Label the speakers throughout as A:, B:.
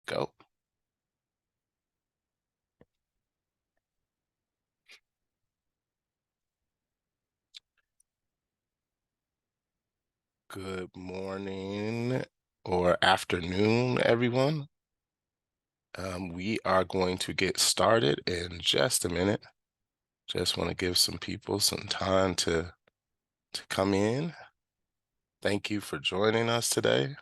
A: Go. Good morning or afternoon, everyone. We are going to get started in just a minute. Just want to give some people some time to come in. Thank you for joining us today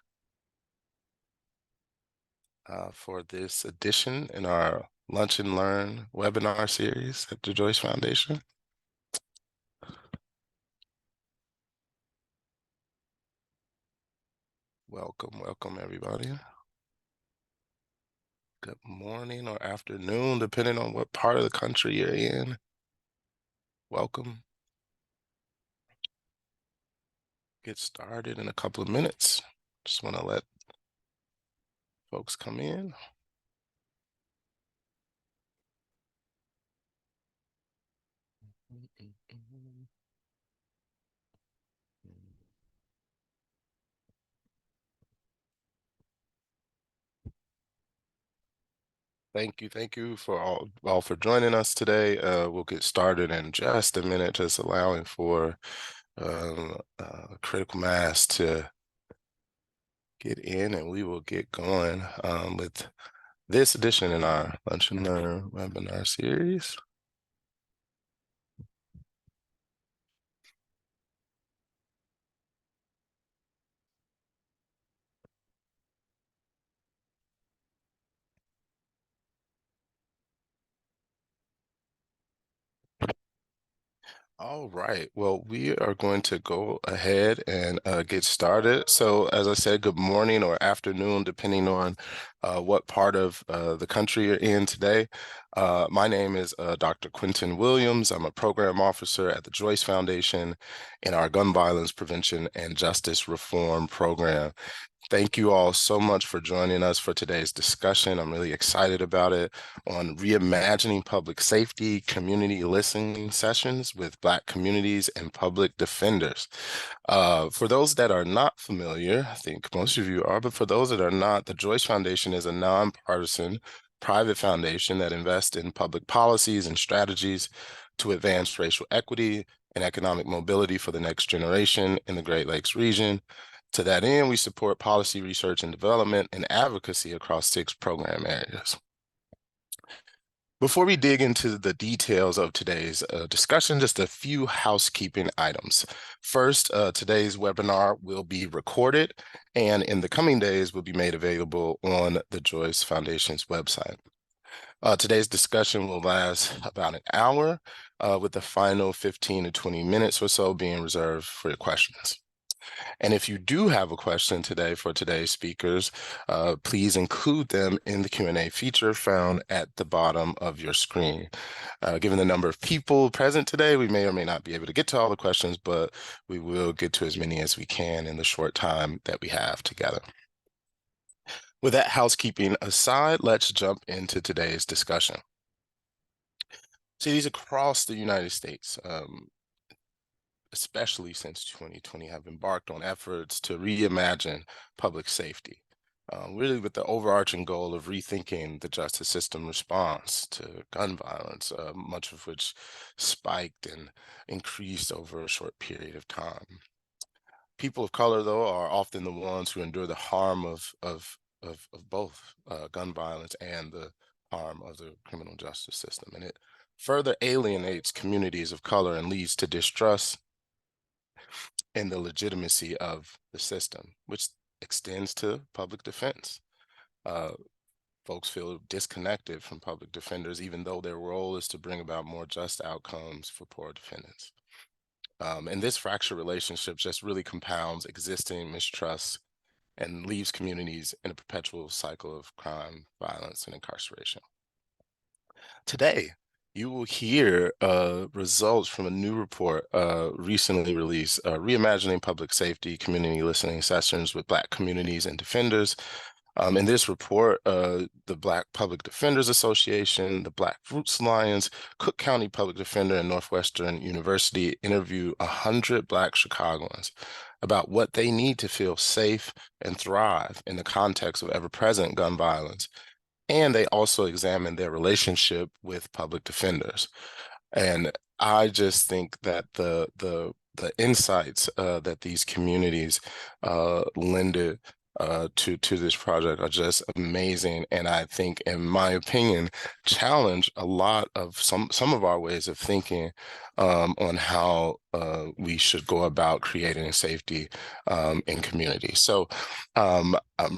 A: for this edition in our Lunch and Learn webinar series at the Joyce Foundation. Welcome, everybody. Good morning or afternoon, depending on what part of the country you're in. Welcome. Get started in a couple of minutes. Just want to let folks come in. Thank you for all for joining us today. We'll get started in just a minute, just allowing for critical mass to get in, and we will get going with this edition in our Lunch and Learn webinar series. All right. Well, we are going to go ahead and get started. So, as I said, good morning or afternoon, depending on what part of the country you're in today. My name is Dr. Quentin Williams. I'm a program officer at the Joyce Foundation in our Gun Violence Prevention and Justice Reform program. Thank you all so much for joining us for today's discussion. I'm really excited about it on reimagining public safety, community listening sessions with Black communities and public defenders. For those that are not familiar, I think most of you are, but for those that are not, the Joyce Foundation is a nonpartisan private foundation that invests in public policies and strategies to advance racial equity and economic mobility for the next generation in the Great Lakes region. To that end, we support policy research and development and advocacy across 6 program areas. Before we dig into the details of today's discussion, just a few housekeeping items. First, today's webinar will be recorded and in the coming days will be made available on the Joyce Foundation's website. Today's discussion will last about an hour with the final 15 to 20 minutes or so being reserved for your questions. And if you do have a question today for today's speakers, please include them in the Q&A feature found at the bottom of your screen. Given the number of people present today, we may or may not be able to get to all the questions, but we will get to as many as we can in the short time that we have together. With that housekeeping aside, let's jump into today's discussion. Cities across the United States, especially since 2020, have embarked on efforts to reimagine public safety, really with the overarching goal of rethinking the justice system response to gun violence, much of which spiked and increased over a short period of time. People of color, though, are often the ones who endure the harm of both gun violence and the harm of the criminal justice system. And it further alienates communities of color and leads to distrust in the legitimacy of the system, which extends to public defense. Folks feel disconnected from public defenders, even though their role is to bring about more just outcomes for poor defendants. And this fractured relationship just really compounds existing mistrust and leaves communities in a perpetual cycle of crime, violence, and incarceration. Today, you will hear results from a new report recently released, Reimagining Public Safety Community Listening Sessions with Black Communities and Defenders. In this report, the Black Public Defenders Association, the Black Roots Alliance, Cook County Public Defender, and Northwestern University interviewed 100 Black Chicagoans about what they need to feel safe and thrive in the context of ever-present gun violence. And they also examine their relationship with public defenders. And I just think that the insights that these communities lended to this project are just amazing, and I think, in my opinion, challenge a lot of some of our ways of thinking on how we should go about creating safety in communities. So I'm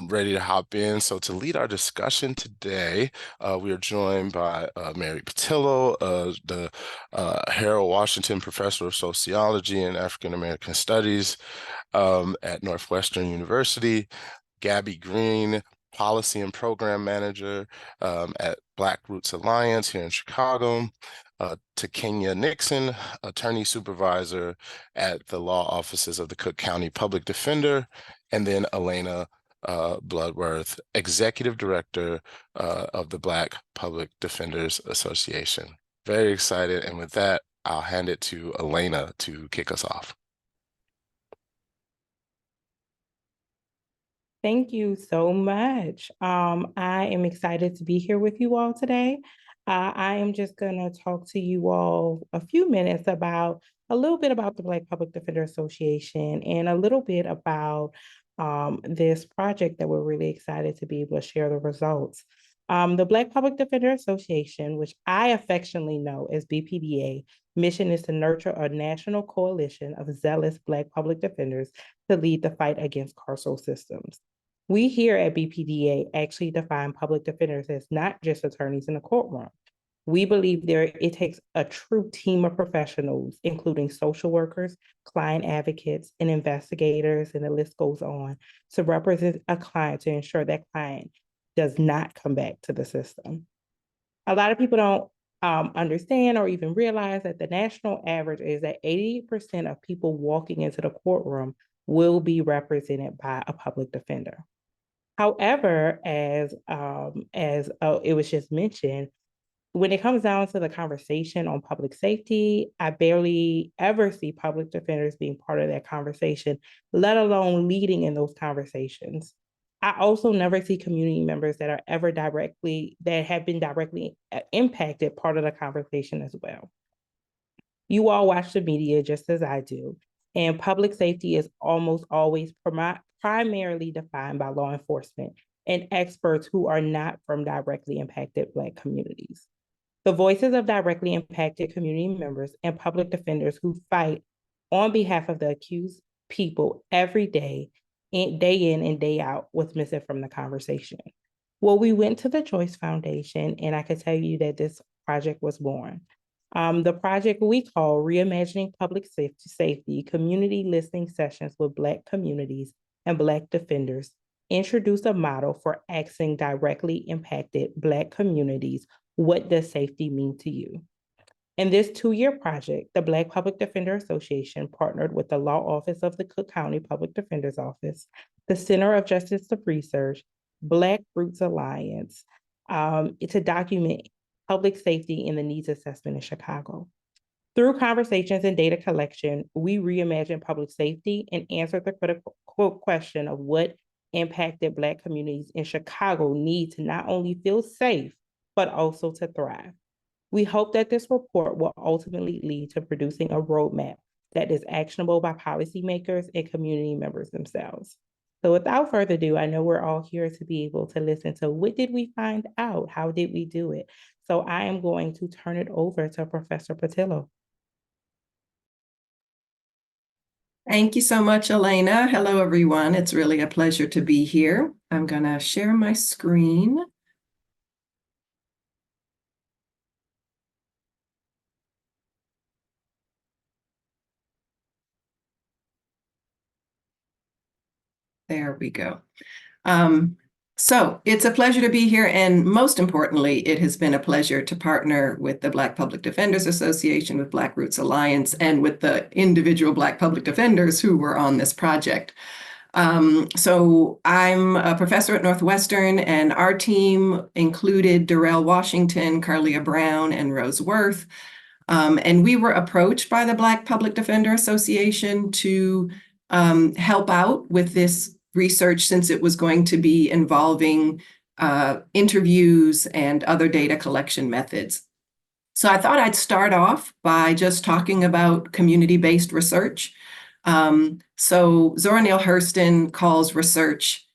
A: ready to hop in. So to lead our discussion today, we are joined by Mary Patillo, the Harold Washington Professor of Sociology and African American Studies at Northwestern University, Gabby Green, Policy and Program Manager at Black Roots Alliance here in Chicago, Takenya Nixon, Attorney Supervisor at the Law Offices of the Cook County Public Defender, and then Elena Bloodworth, Executive Director of the Black Public Defenders Association. Very excited, and with that, I'll hand it to Elena to kick us off.
B: Thank you so much. I am excited to be here with you all today. I am just going to talk to you all a few minutes about a little bit about the Black Public Defender Association and a little bit about this project that we're really excited to be able to share the results. The Black Public Defender Association, which I affectionately know as BPDA, mission is to nurture a national coalition of zealous Black public defenders to lead the fight against carceral systems. We here at BPDA actually define public defenders as not just attorneys in the courtroom. We believe it takes a true team of professionals, including social workers, client advocates, and investigators, and the list goes on, to represent a client to ensure that client does not come back to the system. A lot of people don't understand or even realize that the national average is that 80% of people walking into the courtroom will be represented by a public defender. However, as it was just mentioned, when it comes down to the conversation on public safety, I barely ever see public defenders being part of that conversation, let alone leading in those conversations. I also never see community members that have been directly impacted part of the conversation as well. You all watch the media just as I do, and public safety is almost always primarily defined by law enforcement and experts who are not from directly impacted Black communities. The voices of directly impacted community members and public defenders who fight on behalf of the accused people every day in and day out, was missing from the conversation. Well, we went to the Joyce Foundation, and I can tell you that this project was born. The project we call Reimagining Public Safety, Community Listening Sessions with Black Communities and Black Defenders, introduced a model for asking directly impacted Black communities, what does safety mean to you? In this 2-year project, the Black Public Defender Association partnered with the Law Office of the Cook County Public Defender's Office, the Center of Justice Research, Black Roots Alliance, to document public safety and the needs assessment in Chicago. Through conversations and data collection, we reimagined public safety and answered the critical question of what impacted Black communities in Chicago need to not only feel safe, but also to thrive. We hope that this report will ultimately lead to producing a roadmap that is actionable by policymakers and community members themselves. So without further ado, I know we're all here to be able to listen to what did we find out? How did we do it? So I am going to turn it over to Professor Patillo.
C: Thank you so much, Elena. Hello, everyone. It's really a pleasure to be here. I'm going to share my screen. There we go. So it's a pleasure to be here, and most importantly, it has been a pleasure to partner with the Black Public Defenders Association, with Black Roots Alliance, and with the individual Black public defenders who were on this project. So I'm a professor at Northwestern, and our team included Darrell Washington, Carlia Brown, and Rose Worth. And we were approached by the Black Public Defender Association to help out with this research since it was going to be involving interviews and other data collection methods. So I thought I'd start off by just talking about community-based research. So Zora Neale Hurston calls research,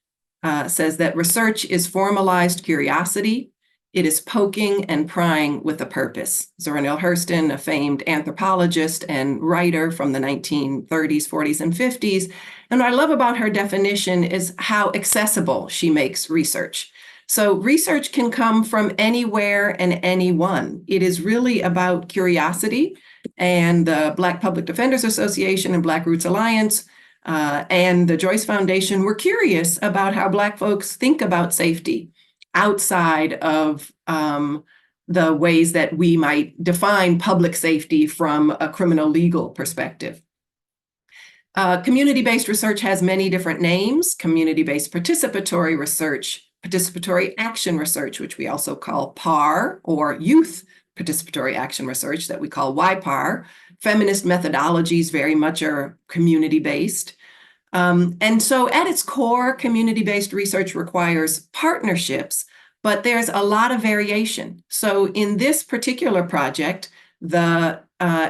C: says that research is formalized curiosity. It is poking and prying with a purpose. Zora Neale Hurston, a famed anthropologist and writer from the 1930s, 40s, and 50s. And what I love about her definition is how accessible she makes research. So research can come from anywhere and anyone. It is really about curiosity, and the Black Public Defenders Association and Black Roots Alliance and the Joyce Foundation were curious about how Black folks think about safety outside of the ways that we might define public safety from a criminal legal perspective. Community-based research has many different names: community-based participatory research, participatory action research, which we also call PAR, or youth participatory action research that we call YPAR. Feminist methodologies very much are community-based. And so at its core, community-based research requires partnerships, but there's a lot of variation. So in this particular project, the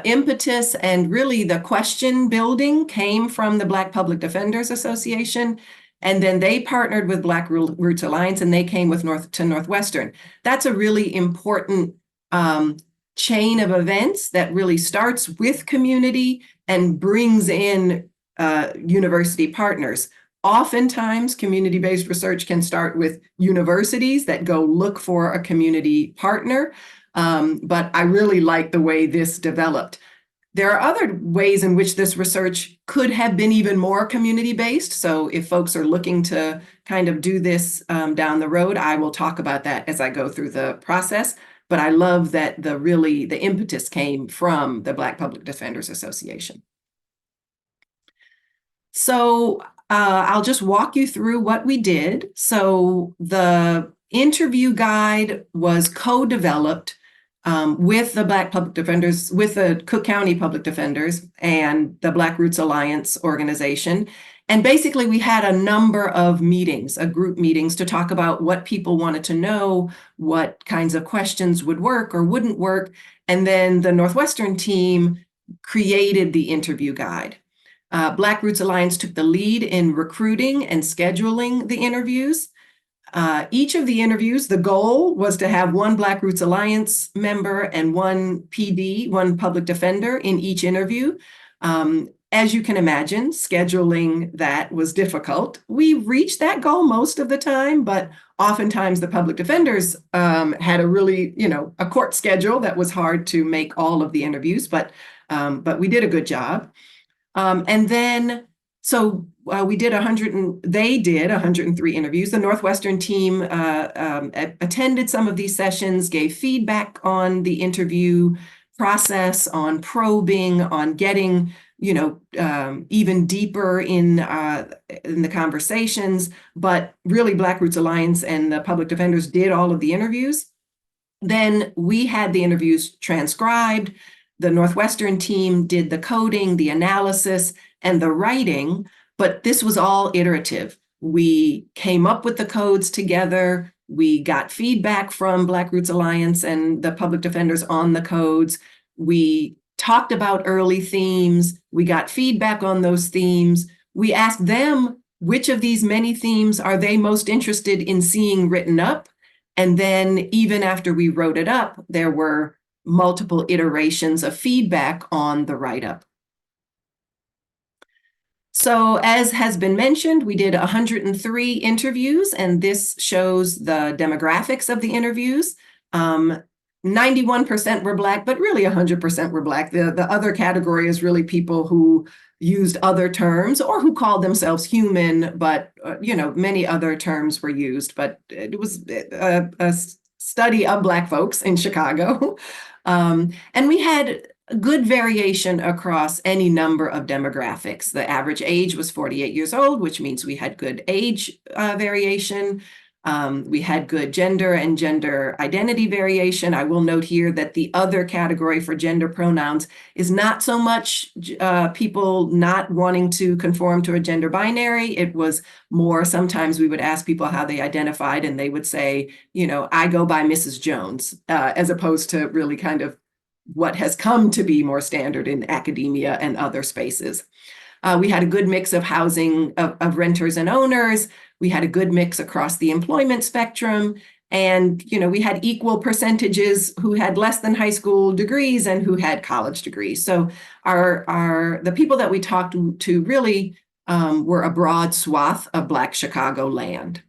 C: impetus and really the question building came from the Black Public Defenders Association, and then they partnered with Black Roots Alliance, and they came with Northwestern. That's a really important chain of events that really starts with community and brings in university partners. Oftentimes, community-based research can start with universities that go look for a community partner, but I really like the way this developed. There are other ways in which this research could have been even more community-based. So if folks are looking to kind of do this down the road, I will talk about that as I go through the process. But I love that the impetus came from the Black Public Defenders Association. So I'll just walk you through what we did. So the interview guide was co-developed with the Black Public Defenders, with the Cook County Public Defenders and the Black Roots Alliance organization. And basically we had a number of meetings, group meetings, to talk about what people wanted to know, what kinds of questions would work or wouldn't work. And then the Northwestern team created the interview guide. Black Roots Alliance took the lead in recruiting and scheduling the interviews. Each of the interviews, the goal was to have one Black Roots Alliance member and one PD, one public defender, in each interview. As you can imagine, scheduling that was difficult. We reached that goal most of the time, but oftentimes the public defenders had a really, a court schedule that was hard to make all of the interviews, but we did a good job. And then, so they did 103 interviews. The Northwestern team attended some of these sessions, gave feedback on the interview process, on probing, on getting, even deeper in the conversations. But really, Black Roots Alliance and the public defenders did all of the interviews. Then we had the interviews transcribed. The Northwestern team did the coding, the analysis, and the writing, but this was all iterative. We came up with the codes together. We got feedback from Black Roots Alliance and the public defenders on the codes. We talked about early themes. We got feedback on those themes. We asked them which of these many themes are they most interested in seeing written up. And then even after we wrote it up, there were multiple iterations of feedback on the write-up. So as has been mentioned, we did 103 interviews, and this shows the demographics of the interviews. 91% were Black, but really 100% were Black. The other category is really people who used other terms or who called themselves human, but many other terms were used. But it was a study of Black folks in Chicago. And we had good variation across any number of demographics. The average age was 48 years old, which means we had good age variation. We had good gender and gender identity variation. I will note here that the other category for gender pronouns is not so much people not wanting to conform to a gender binary. It was more, sometimes we would ask people how they identified, and they would say, you know, I go by Mrs. Jones, as opposed to really kind of what has come to be more standard in academia and other spaces. We had a good mix of housing, of renters and owners. We had a good mix across the employment spectrum. And, you know, we had equal percentages who had less than high school degrees and who had college degrees. So the people that we talked to really were a broad swath of Black Chicago land.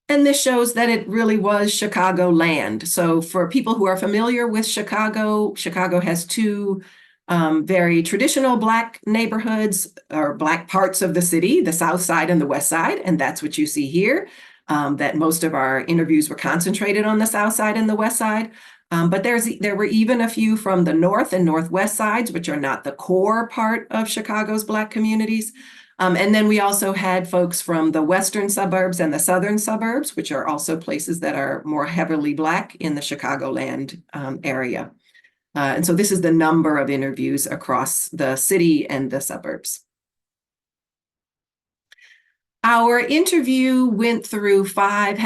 C: And this shows that it really was Chicago land. So for people who are familiar with Chicago, Chicago has two very traditional Black neighborhoods or Black parts of the city, the South Side and the West Side. And that's what you see here, that most of our interviews were concentrated on the South Side and the West Side. But there were even a few from the North and Northwest sides, which are not the core part of Chicago's Black communities. And then we also had folks from the western suburbs and the southern suburbs, which are also places that are more heavily Black in the Chicagoland area. And so this is the number of interviews across the city and the suburbs. Our interview went through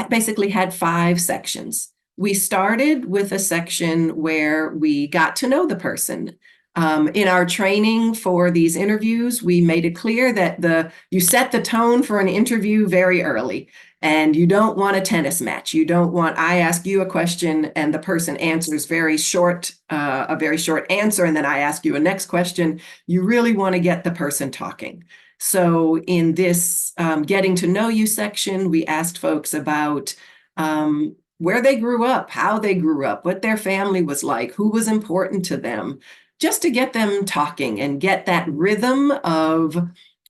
C: basically had 5 sections. We started with a section where we got to know the person. In our training for these interviews, we made it clear that you set the tone for an interview very early. And you don't want a tennis match. You don't want, I ask you a question and the person answers a very short answer, and then I ask you a next question. You really want to get the person talking. So in this getting to know you section, we asked folks about where they grew up, how they grew up, what their family was like, who was important to them, just to get them talking and get that rhythm of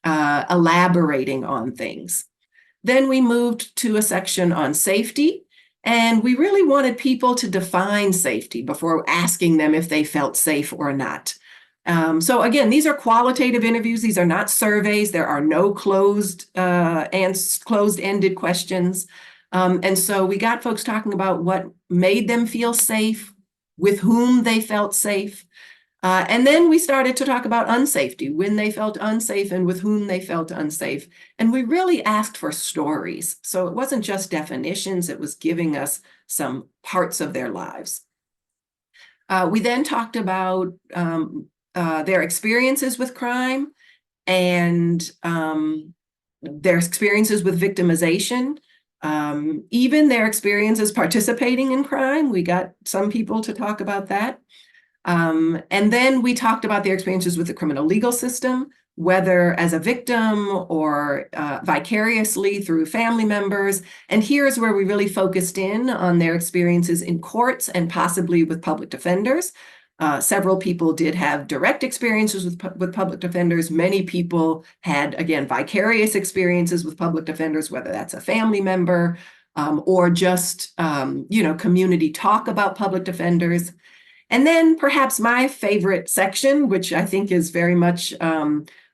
C: elaborating on things. Then we moved to a section on safety, and we really wanted people to define safety before asking them if they felt safe or not. So again, these are qualitative interviews. These are not surveys. There are no closed-ended questions. And so we got folks talking about what made them feel safe, with whom they felt safe. And then we started to talk about unsafety, when they felt unsafe and with whom they felt unsafe. And we really asked for stories. So it wasn't just definitions, it was giving us some parts of their lives. We then talked about their experiences with crime and their experiences with victimization, even their experiences participating in crime. We got some people to talk about that. And then we talked about their experiences with the criminal legal system, whether as a victim or vicariously through family members. And here's where we really focused in on their experiences in courts and possibly with public defenders. Several people did have direct experiences with public defenders. Many people had, again, vicarious experiences with public defenders, whether that's a family member or just, community talk about public defenders. And then perhaps my favorite section, which I think is very much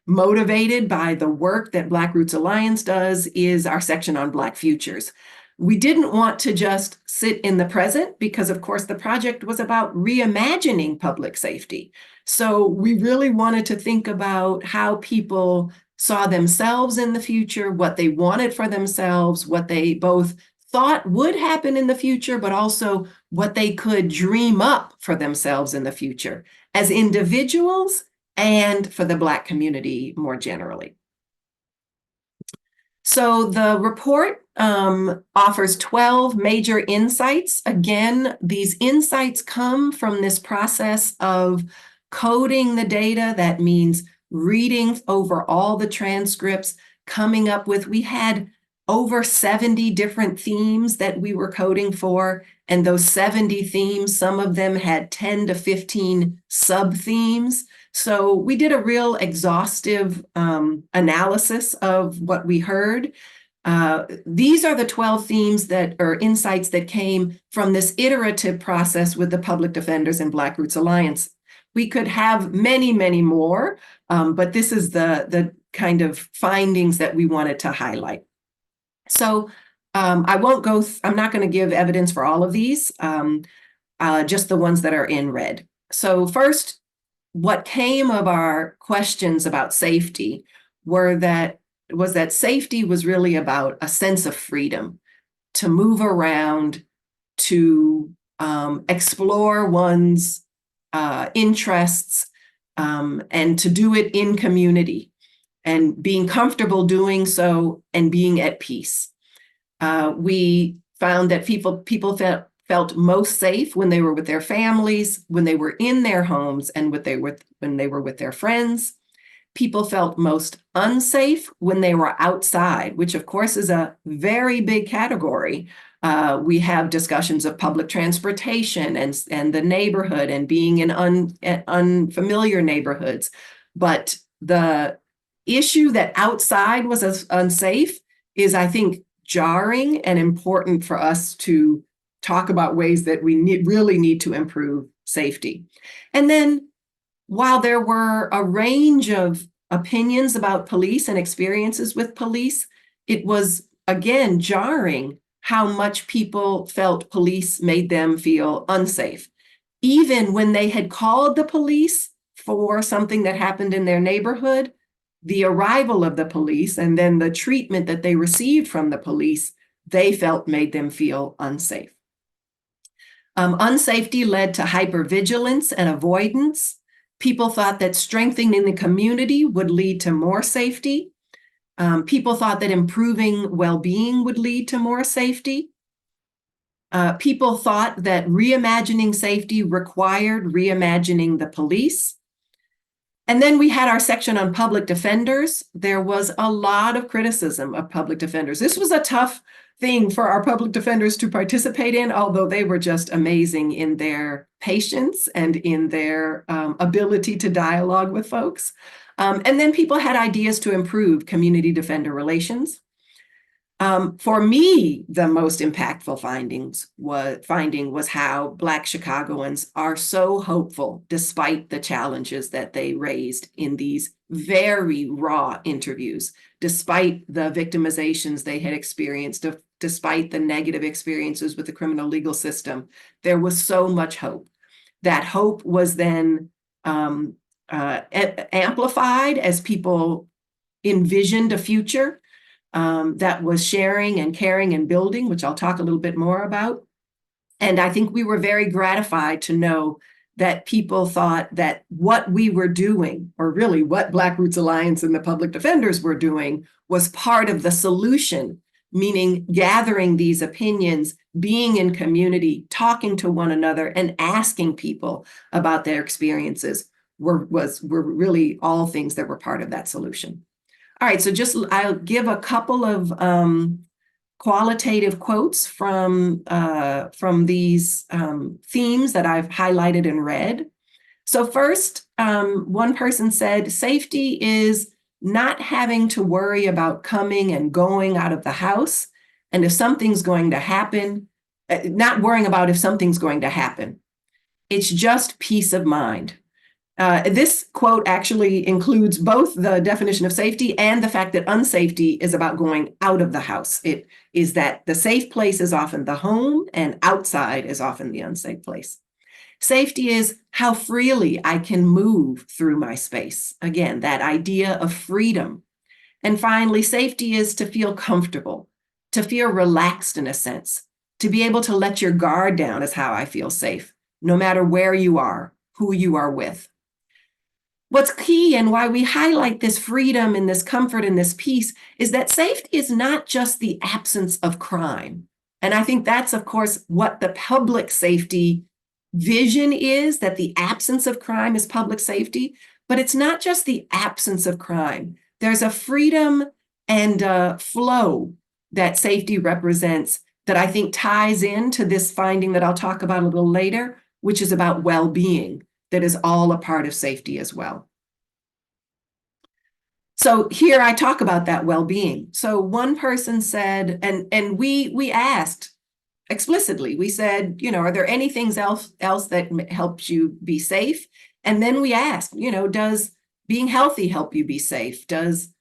C: motivated by the work that Black Roots Alliance does, is our section on Black futures. We didn't want to just sit in the present because, of course, the project was about reimagining public safety. So we really wanted to think about how people saw themselves in the future, what they wanted for themselves, what they both thought would happen in the future, but also what they could dream up for themselves in the future as individuals and for the Black community more generally. So the report offers 12 major insights. Again, these insights come from this process of coding the data. That means reading over all the transcripts, coming up with, we had over 70 different themes that we were coding for. And those 70 themes, some of them had 10 to 15 sub-themes. So we did a real exhaustive analysis of what we heard. These are the 12 themes or insights that came from this iterative process with the Public Defenders and Black Roots Alliance. We could have many, many more, but this is the kind of findings that we wanted to highlight. So I won't go, I'm not going to give evidence for all of these, just the ones that are in red. So first, what came of our questions about safety was that safety was really about a sense of freedom to move around, to explore one's interests, and to do it in community, and being comfortable doing so and being at peace. We found that people felt most safe when they were with their families, when they were in their homes, and when they were with their friends. People felt most unsafe when they were outside, which of course is a very big category. We have discussions of public transportation and the neighborhood and being in unfamiliar neighborhoods. But the issue that outside was unsafe is, I think, jarring and important for us to talk about ways that we really need to improve safety. And then, while there were a range of opinions about police and experiences with police, it was, again, jarring how much people felt police made them feel unsafe. Even when they had called the police for something that happened in their neighborhood, the arrival of the police and then the treatment that they received from the police, they felt made them feel unsafe. Unsafety led to hypervigilance and avoidance. People thought that strengthening the community would lead to more safety. People thought that improving well-being would lead to more safety. People thought that reimagining safety required reimagining the police. And then we had our section on public defenders. There was a lot of criticism of public defenders. This was a tough thing for our public defenders to participate in, although they were just amazing in their patience and in their ability to dialogue with folks. And then people had ideas to improve community defender relations. For me, the most impactful finding was how Black Chicagoans are so hopeful despite the challenges that they raised in these very raw interviews, despite the victimizations they had experienced, despite the negative experiences with the criminal legal system. There was so much hope. That hope was then amplified as people envisioned a future that was sharing and caring and building, which I'll talk a little bit more about. And I think we were very gratified to know that people thought that what we were doing, or really what Black Roots Alliance and the public defenders were doing, was part of the solution, meaning gathering these opinions, being in community, talking to one another, and asking people about their experiences were really all things that were part of that solution. All right, so I'll give a couple of qualitative quotes from these themes that I've highlighted in red. So first, one person said, safety is not having to worry about coming and going out of the house, and if something's going to happen, not worrying about if something's going to happen. It's just peace of mind. This quote actually includes both the definition of safety and the fact that unsafety is about going out of the house. It is that the safe place is often the home and outside is often the unsafe place. Safety is how freely I can move through my space. Again, that idea of freedom. And finally, safety is to feel comfortable, to feel relaxed in a sense, to be able to let your guard down is how I feel safe, no matter where you are, who you are with. What's key and why we highlight this freedom and this comfort and this peace is that safety is not just the absence of crime. And I think that's, of course, what the public safety vision is, that the absence of crime is public safety, but it's not just the absence of crime. There's a freedom and a flow that safety represents that I think ties into this finding that I'll talk about a little later, which is about well-being, that is all a part of safety as well. So here I talk about that well-being. So one person said, and we asked explicitly, we said, are there any things else that helps you be safe? And then we asked, does being healthy help you be safe? Does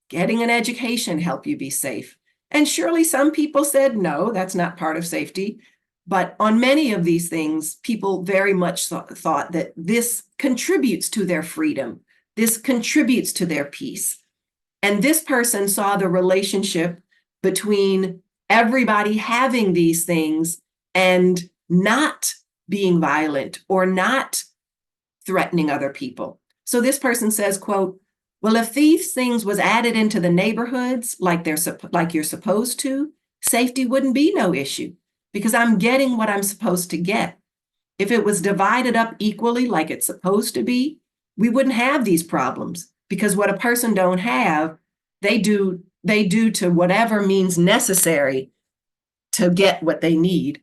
C: getting an education help you be safe? And surely some people said, no, that's not part of safety. But on many of these things, people very much thought that this contributes to their freedom. This contributes to their peace. And this person saw the relationship between everybody having these things and not being violent or not threatening other people. So this person says, quote, well, if these things was added into the neighborhoods like you're supposed to, safety wouldn't be no issue because I'm getting what I'm supposed to get. If it was divided up equally like it's supposed to be, we wouldn't have these problems because what a person don't have, they do to whatever means necessary to get what they need.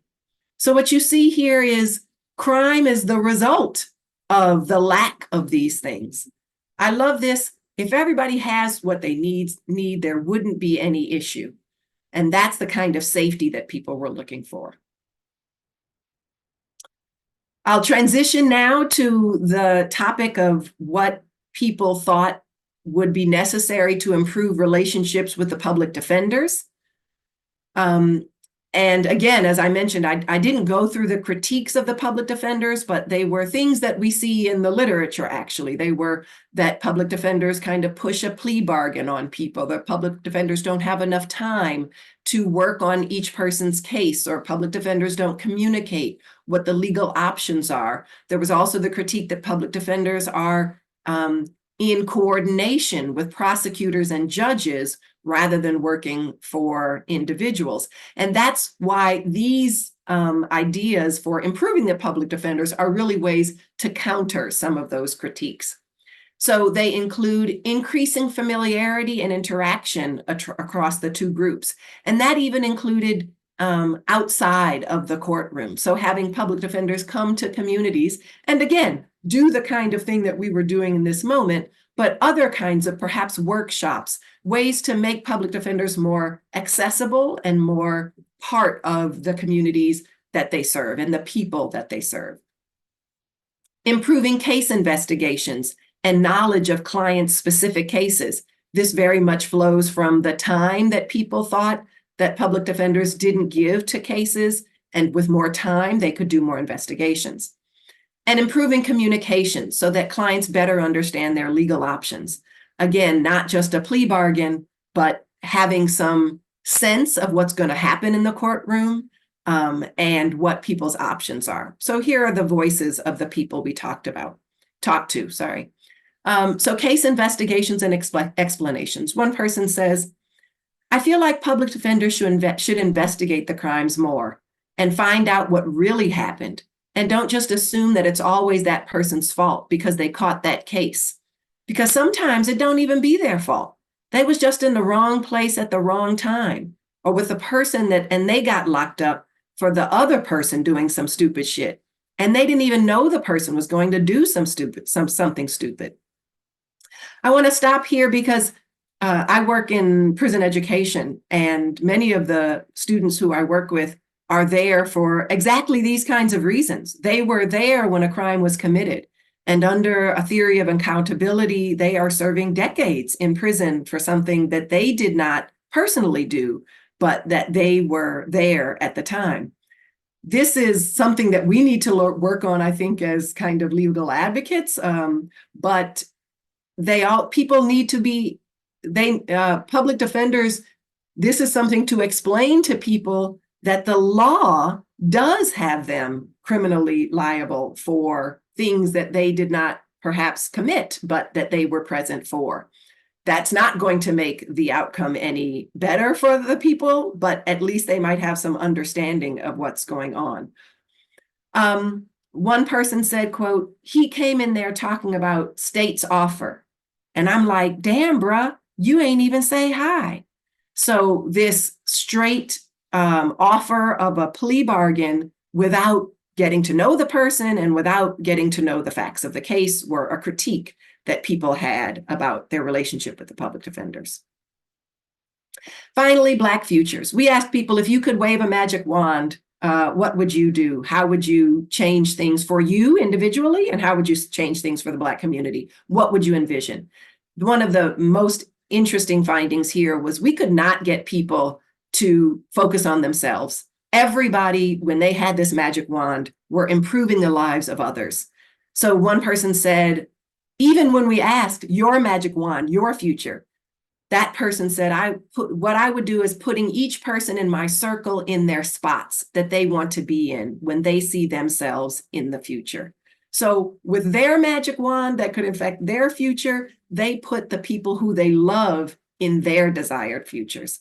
C: So what you see here is crime is the result of the lack of these things. I love this. If everybody has what they need, there wouldn't be any issue. And that's the kind of safety that people were looking for. I'll transition now to the topic of what people thought would be necessary to improve relationships with the public defenders. And again, as I mentioned, I didn't go through the critiques of the public defenders, but they were things that we see in the literature, actually. They were that public defenders kind of push a plea bargain on people, that public defenders don't have enough time to work on each person's case, or public defenders don't communicate what the legal options are. There was also the critique that public defenders are in coordination with prosecutors and judges rather than working for individuals. And that's why these ideas for improving the public defenders are really ways to counter some of those critiques. So they include increasing familiarity and interaction across the two groups. And that even included outside of the courtroom. So having public defenders come to communities and again, do the kind of thing that we were doing in this moment, but other kinds of perhaps workshops, ways to make public defenders more accessible and more part of the communities that they serve and the people that they serve. Improving case investigations and knowledge of clients' specific cases. This very much flows from the time that people thought that public defenders didn't give to cases, and with more time, they could do more investigations. And improving communication so that clients better understand their legal options. Again, not just a plea bargain, but having some sense of what's going to happen in the courtroom and what people's options are. So here are the voices of the people we talked to. So case investigations and explanations. One person says, I feel like public defenders should investigate the crimes more and find out what really happened. And don't just assume that it's always that person's fault because they caught that case. Because sometimes it don't even be their fault. They was just in the wrong place at the wrong time, or with a person and they got locked up for the other person doing some stupid shit. And they didn't even know the person was going to do something stupid. I want to stop here because I work in prison education, and many of the students who I work with are there for exactly these kinds of reasons. They were there when a crime was committed. And under a theory of accountability, they are serving decades in prison for something that they did not personally do, but that they were there at the time. This is something that we need to work on, I think, as kind of legal advocates. But people need to be, public defenders, this is something to explain to people that the law does have them criminally liable for things that they did not perhaps commit, but that they were present for. That's not going to make the outcome any better for the people, but at least they might have some understanding of what's going on. One person said, quote, he came in there talking about state's offer. And I'm like, damn, bruh, you ain't even say hi. So this straight offer of a plea bargain without getting to know the person and without getting to know the facts of the case were a critique that people had about their relationship with the public defenders. Finally, Black futures. We asked people, if you could wave a magic wand, what would you do? How would you change things for you individually? And how would you change things for the Black community? What would you envision? One of the most interesting findings here was we could not get people to focus on themselves. Everybody, when they had this magic wand, were improving the lives of others. So one person said, even when we asked your magic wand, your future, that person said, what I would do is putting each person in my circle in their spots that they want to be in when they see themselves in the future. So with their magic wand that could affect their future, they put the people who they love in their desired futures.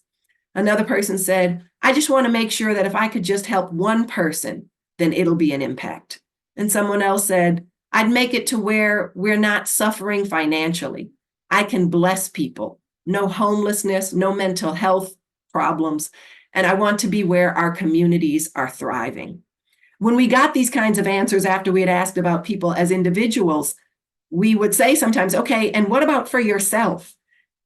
C: Another person said, I just want to make sure that if I could just help one person, then it'll be an impact. And someone else said, I'd make it to where we're not suffering financially. I can bless people. No homelessness, no mental health problems. And I want to be where our communities are thriving. When we got these kinds of answers after we had asked about people as individuals, we would say sometimes, okay, and what about for yourself?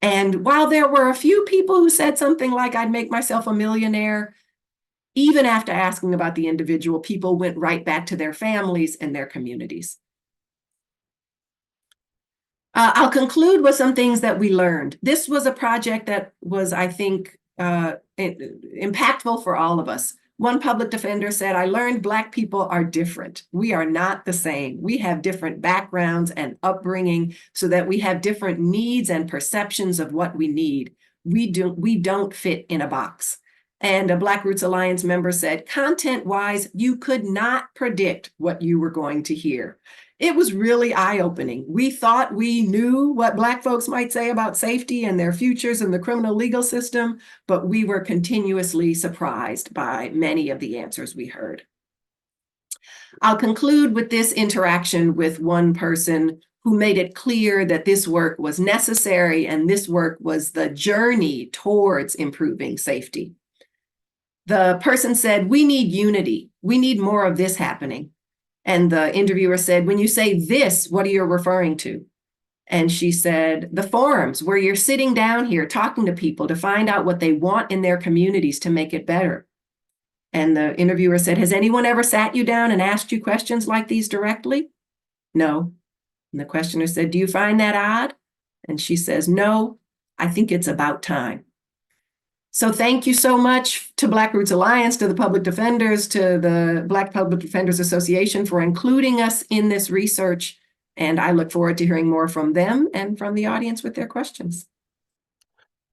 C: And while there were a few people who said something like, I'd make myself a millionaire, even after asking about the individual, people went right back to their families and their communities. I'll conclude with some things that we learned. This was a project that was, I think, impactful for all of us. One public defender said, I learned Black people are different. We are not the same. We have different backgrounds and upbringing so that we have different needs and perceptions of what we need. We don't fit in a box. And a Black Roots Alliance member said, content-wise, you could not predict what you were going to hear. It was really eye-opening. We thought we knew what Black folks might say about safety and their futures in the criminal legal system, but we were continuously surprised by many of the answers we heard. I'll conclude with this interaction with one person who made it clear that this work was necessary and this work was the journey towards improving safety. The person said, we need unity. We need more of this happening. And the interviewer said, when you say this, what are you referring to? And she said, the forums where you're sitting down here talking to people to find out what they want in their communities to make it better. And the interviewer said, has anyone ever sat you down and asked you questions like these directly? No. And the questioner said, do you find that odd? And she says, no, I think it's about time. So thank you so much to Black Roots Alliance, to the public defenders, to the Black Public Defenders Association for including us in this research. And I look forward to hearing more from them and from the audience with their questions.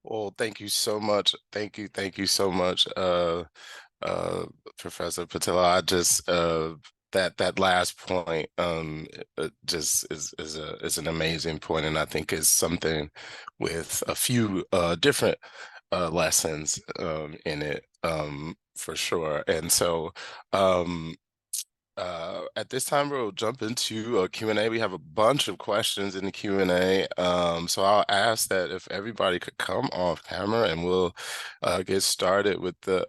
A: Well, thank you so much. Thank you so much, Professor Pattillo. I just that last point just is an amazing point, and I think is something with a few different lessons in it for sure. And so at this time we'll jump into a Q&A. We have a bunch of questions in the Q&A, so I'll ask that if everybody could come off camera and we'll get started with the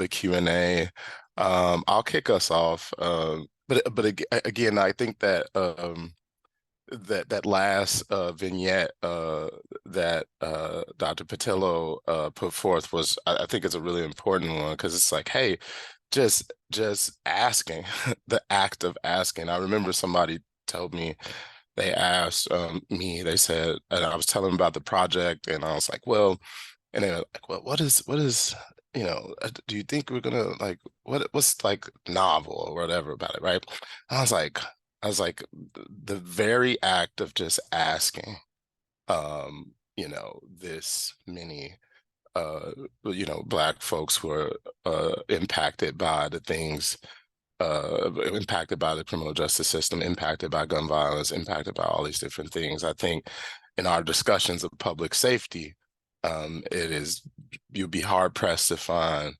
A: Q&A. I'll kick us off, but again, I think that that last vignette that Dr. Pattillo put forth was, I think it's a really important one, because it's like, hey, just asking, the act of asking. I remember somebody told me, they asked me, they said, and I was telling them about the project, and I was like, well, and they were like, well, what is, you know, do you think we're gonna, like, what's like novel or whatever about it, right? I was like, the very act of just asking, you know, this many, you know, Black folks who are impacted by the things, impacted by the criminal justice system, impacted by gun violence, impacted by all these different things. I think in our discussions of public safety, you'd be hard pressed to find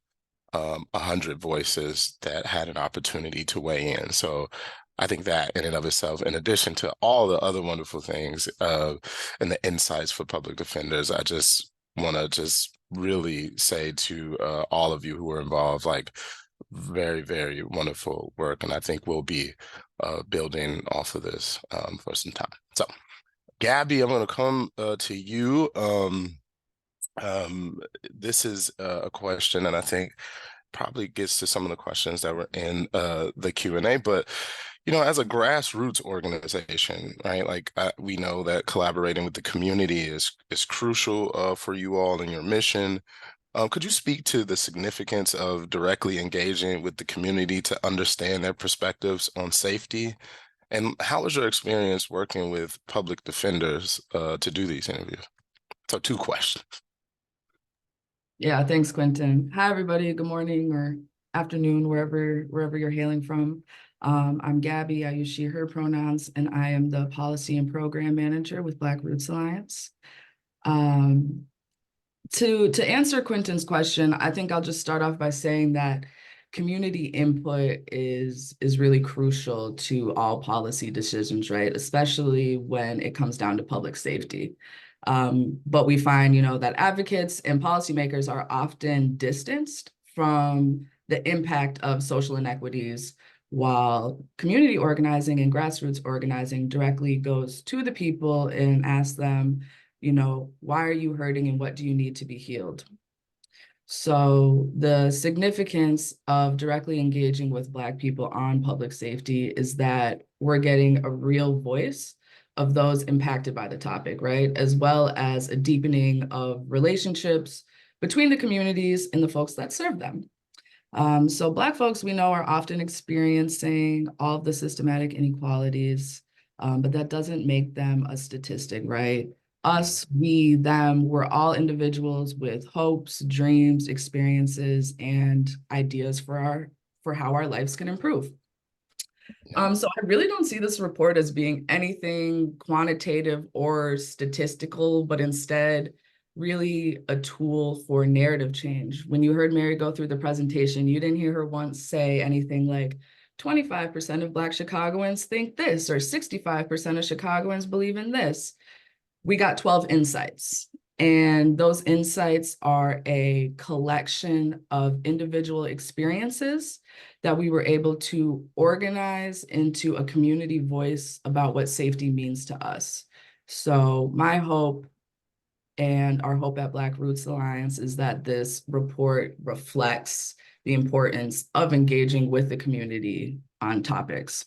A: 100 voices that had an opportunity to weigh in. So I think that in and of itself, in addition to all the other wonderful things and the insights for public defenders, I just want to just really say to all of you who were involved, like, very, very wonderful work. And I think we'll be building off of this for some time. So Gabby, I'm going to come to you. This is a question, and I think probably gets to some of the questions that were in the Q&A, but you know, as a grassroots organization, right, like we know that collaborating with the community is crucial for you all in your mission. Could you speak to the significance of directly engaging with the community to understand their perspectives on safety? And how was your experience working with public defenders to do these interviews? So 2 questions.
D: Yeah, thanks, Quentin. Hi, everybody. Good morning or afternoon, wherever you're hailing from. I'm Gabby. I use she, her pronouns, and I am the policy and program manager with Black Roots Alliance. To answer Quentin's question, I think I'll just start off by saying that community input is really crucial to all policy decisions, right? Especially when it comes down to public safety. But we find, that advocates and policymakers are often distanced from the impact of social inequities, while community organizing and grassroots organizing directly goes to the people and asks them, why are you hurting and what do you need to be healed? So the significance of directly engaging with Black people on public safety is that we're getting a real voice of those impacted by the topic, right? As well as a deepening of relationships between the communities and the folks that serve them. So Black folks, we know, are often experiencing all of the systematic inequalities, but that doesn't make them a statistic, right? Us, we, them, we're all individuals with hopes, dreams, experiences, and ideas for how our lives can improve. So I really don't see this report as being anything quantitative or statistical, but instead really a tool for narrative change. When you heard Mary go through the presentation, you didn't hear her once say anything like 25% of Black Chicagoans think this, or 65% of Chicagoans believe in this. We got 12 insights, and those insights are a collection of individual experiences that we were able to organize into a community voice about what safety means to us. So my hope and our hope at Black Roots Alliance is that this report reflects the importance of engaging with the community on topics.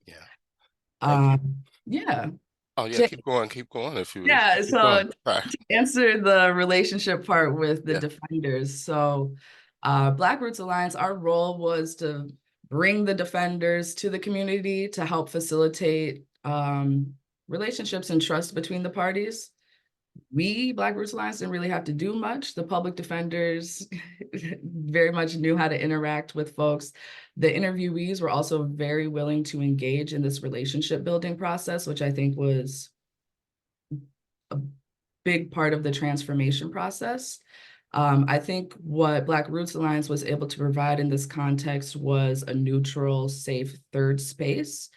A: Yeah.
D: Yeah.
A: Oh yeah, keep going if you
D: Yeah,
A: keep
D: so
A: going. Sorry.
D: to answer the relationship part with the
A: Yeah.
D: defenders. So Black Roots Alliance, our role was to bring the defenders to the community to help facilitate relationships and trust between the parties. We, Black Roots Alliance, didn't really have to do much. The public defenders very much knew how to interact with folks. The interviewees were also very willing to engage in this relationship building process, which I think was a big part of the transformation process. I think what Black Roots Alliance was able to provide in this context was a neutral, safe third space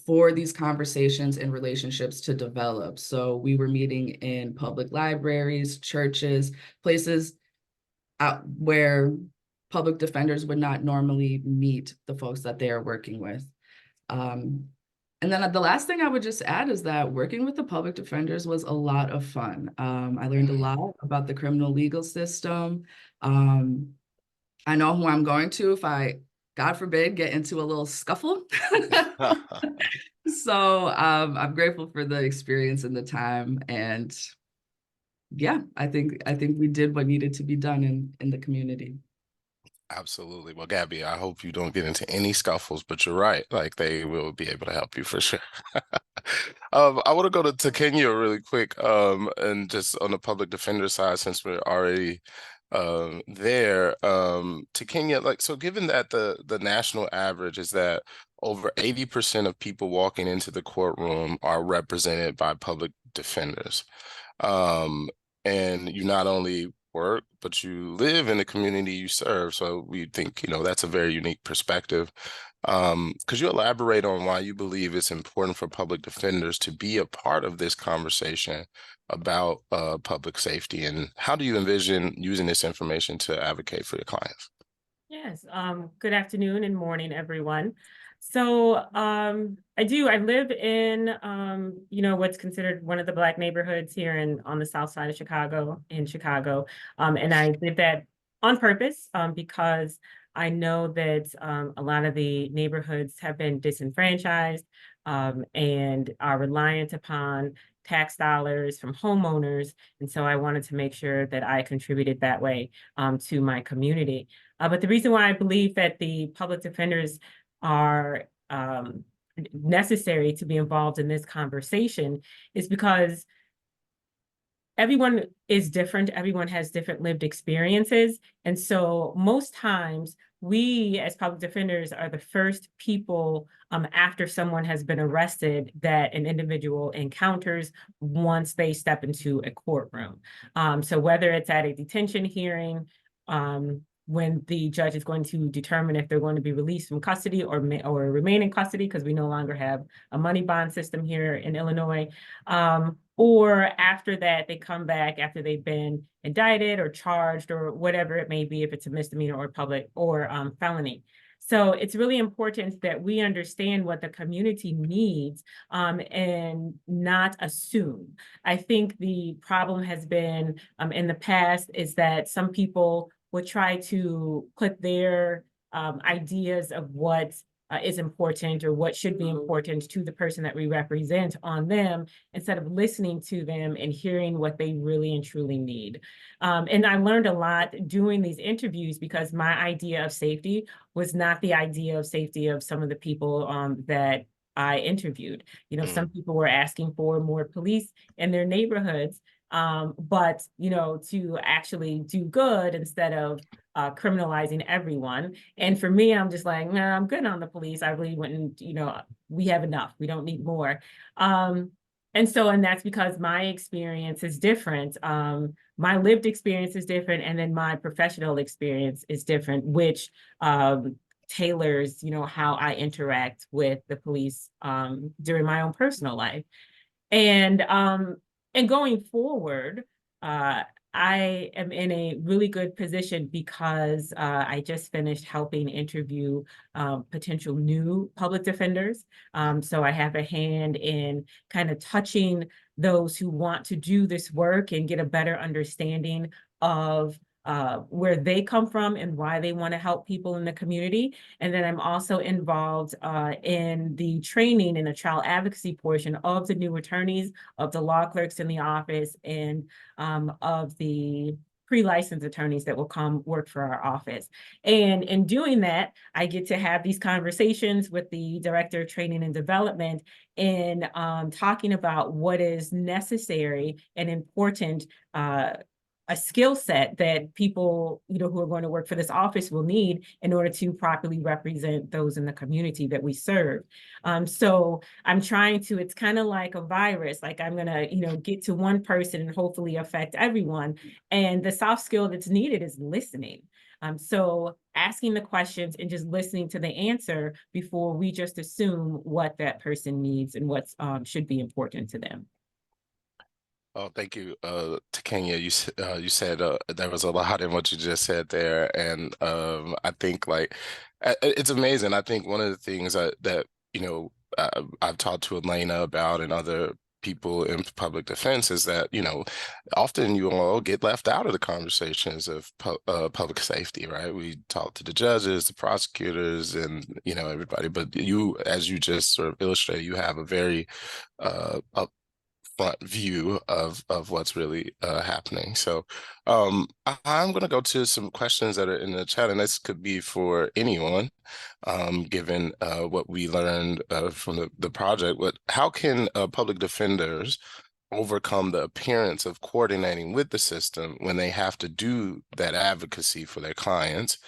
D: for these conversations and relationships to develop. So we were meeting in public libraries, churches, places out where public defenders would not normally meet the folks that they are working with. And then the last thing I would just add is that working with the public defenders was a lot of fun. I learned a lot about the criminal legal system. I know who I'm going to if I, God forbid, get into a little scuffle. So I'm grateful for the experience and the time. And yeah, I think we did what needed to be done in the community.
A: Absolutely. Well, Gabby, I hope you don't get into any scuffles, but you're right. Like they will be able to help you for sure. I want to go to Kenya really quick. And just on the public defender side, since we're already there, to Kenya, like, so given that the national average is that over 80% of people walking into the courtroom are represented by public defenders. And you not only work, but you live in the community you serve. So we think, that's a very unique perspective. Could you elaborate on why you believe it's important for public defenders to be a part of this conversation about public safety, and how do you envision using this information to advocate for your clients?
E: Yes, good afternoon and morning, everyone. So I live in, what's considered one of the Black neighborhoods here on the south side of Chicago, and I did that on purpose because I know that a lot of the neighborhoods have been disenfranchised. and are reliant upon tax dollars from homeowners. And so I wanted to make sure that I contributed that way to my community. But the reason why I believe that the public defenders are necessary to be involved in this conversation is because everyone is different. Everyone has different lived experiences. And so most times we as public defenders are the first people after someone has been arrested that an individual encounters once they step into a courtroom. So whether it's at a detention hearing, when the judge is going to determine if they're going to be released from custody or remain in custody, because we no longer have a money bond system here in Illinois, or after that, they come back after they've been indicted or charged or whatever it may be, if it's a misdemeanor or public or felony. So it's really important that we understand what the community needs and not assume. I think the problem has been in the past is that some people would try to put their ideas of what is important or what should be important to the person that we represent on them, instead of listening to them and hearing what they really and truly need. And I learned a lot doing these interviews because my idea of safety was not the idea of safety of some of the people that I interviewed. You know, some people were asking for more police in their neighborhoods, but, you know, to actually do good instead of criminalizing everyone. And for me, I'm just like, nah, I'm good on the police. I really wouldn't, you know, we have enough. We don't need more. And that's because my experience is different. My lived experience is different. And then my professional experience is different, which tailors, you know, how I interact with the police during my own personal life. And going forward, I am in a really good position because I just finished helping interview potential new public defenders. So I have a hand in kind of touching those who want to do this work and get a better understanding of where they come from and why they want to help people in the community. And then I'm also involved in the training and the child advocacy portion of the new attorneys, of the law clerks in the office, and of the pre-licensed attorneys that will come work for our office. And in doing that, I get to have these conversations with the director of training and development in talking about what is necessary and important, a skill set that people, you know, who are going to work for this office will need in order to properly represent those in the community that we serve. So I'm trying to, it's kind of like a virus, like I'm gonna, you know, get to one person and hopefully affect everyone. And the soft skill that's needed is listening. So asking the questions and just listening to the answer before we just assume what that person needs and what should be important to them.
A: Oh, thank you, Takenya. You said there was a lot in what you just said there, and I think like it's amazing. I think one of the things that you know I've talked to Elena about and other people in public defense is that, you know, often you all get left out of the conversations of public safety, right? We talk to the judges, the prosecutors, and, you know, everybody, but you, as you just sort of illustrated, you have a very front view of what's really happening. So I'm going to go to some questions that are in the chat, and this could be for anyone, given what we learned from the project. But how can public defenders overcome the appearance of coordinating with the system when they have to do that advocacy for their clients?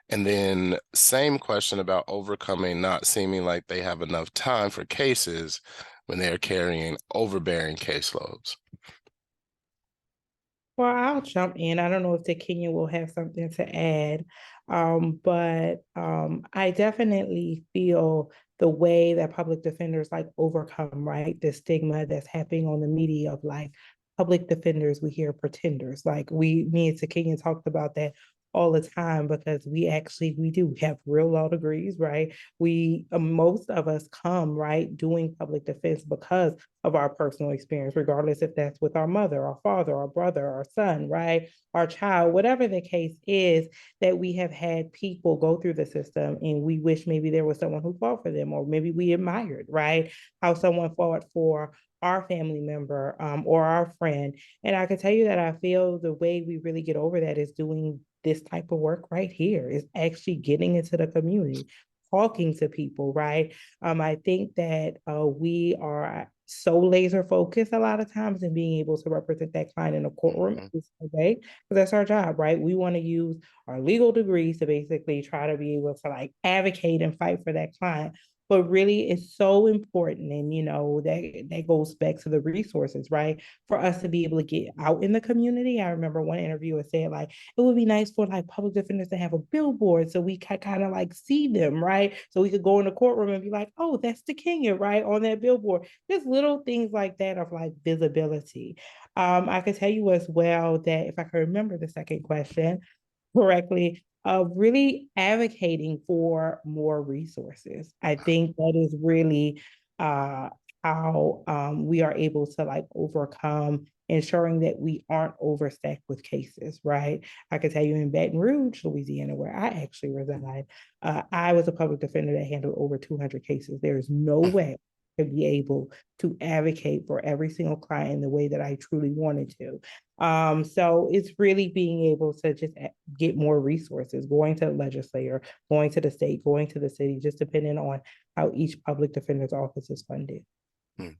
A: And then same question about overcoming not seeming like they have enough time for cases when they are carrying overbearing caseloads.
B: Well, I'll jump in. I don't know if the Kenya will have something to add, but I definitely feel the way that public defenders like overcome, right, the stigma that's happening on the media of like public defenders, we hear pretenders. Like me and Takenya talked about that all the time because we do have real law degrees, right? Most of us come, right, doing public defense because of our personal experience, regardless if that's with our mother, our father, our brother, our son, right, our child, whatever the case is, that we have had people go through the system and we wish maybe there was someone who fought for them, or maybe we admired, right, how someone fought for our family member or our friend. And I can tell you that I feel the way we really get over that is doing this type of work right here, is actually getting into the community, talking to people, right? I think that we are so laser focused a lot of times in being able to represent that client in a courtroom
A: Mhm.
B: way, because that's our job, right? We want to use our legal degrees to basically try to be able to like advocate and fight for that client. But really, it's so important, and that goes back to the resources, right? For us to be able to get out in the community. I remember one interviewer said, like, it would be nice for like public defenders to have a billboard so we could kind of like see them, right? So we could go in the courtroom and be like, oh, that's the Kenya, right, on that billboard. Just little things like that of like visibility. I could tell you as well that if I can remember the second question correctly, really advocating for more resources. I think that is really uh, how we are able to like overcome ensuring that we aren't overstacked with cases, right? I can tell you in Baton Rouge, Louisiana, where I actually reside, I was a public defender that handled over 200 cases. There is no way to be able to advocate for every single client in the way that I truly wanted to. So it's really being able to just get more resources, going to the legislator, going to the state, going to the city, just depending on how each public defender's office is funded.
A: Hmm.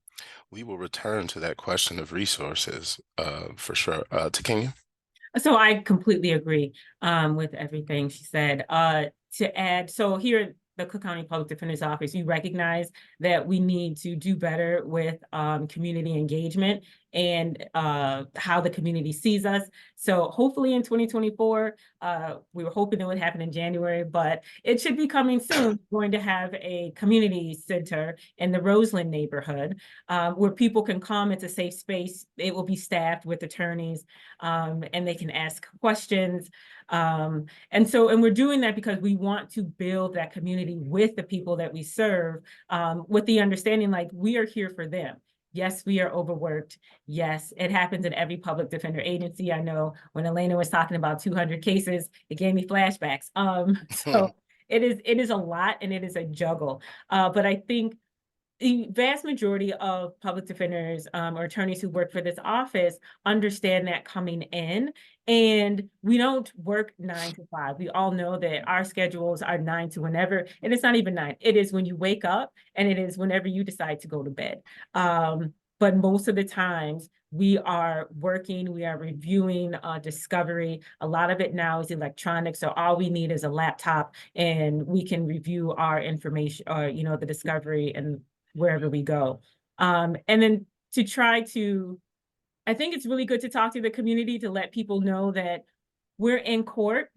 A: We will return to that question of resources for sure. To Kenya.
E: So I completely agree with everything she said. To add, so here at the Cook County Public Defender's Office, we recognize that we need to do better with community engagement and how the community sees us. So hopefully in 2024, we were hoping it would happen in January, but it should be coming soon. We're going to have a community center in the Roseland neighborhood where people can come. It's a safe space. It will be staffed with attorneys and they can ask questions. And we're doing that because we want to build that community with the people that we serve, with the understanding like we are here for them. Yes, we are overworked. Yes, it happens in every public defender agency. I know when Elena was talking about 200 cases, it gave me flashbacks. So it is a lot and it is a juggle. But I think the vast majority of public defenders or attorneys who work for this office understand that coming in, and we don't work 9 to 5. We all know that our schedules are 9 to whenever, and it's not even 9. It is when you wake up, and it is whenever you decide to go to bed. But most of the times we are working, we are reviewing discovery. A lot of it now is electronic. So all we need is a laptop and we can review our information or, the discovery and wherever we go. And then to try to, I think it's really good to talk to the community to let people know that we're in court.